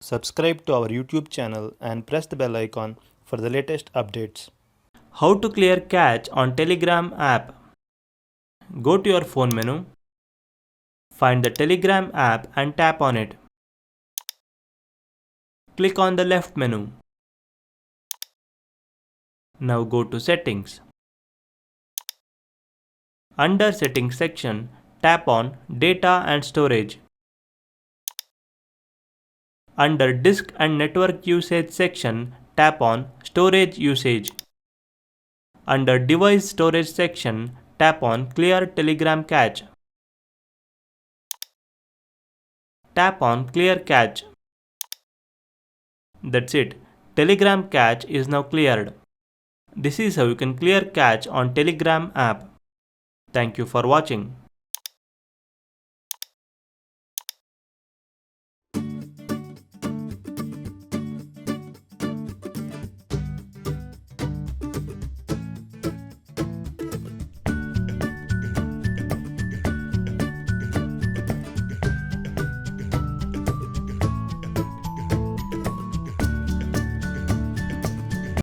Subscribe to our YouTube channel and press the bell icon for the latest updates. How to clear cache on Telegram app. Go to your phone menu. Find the Telegram app and tap on it. Click on the left menu. Now go to Settings. Under Settings section, tap on Data and Storage. Under Disk and Network Usage section, tap on Storage Usage. Under Device Storage section, tap on Clear Telegram Cache. Tap on Clear Cache. That's it. Telegram cache is now cleared. This is how you can clear cache on Telegram app. Thank you for watching.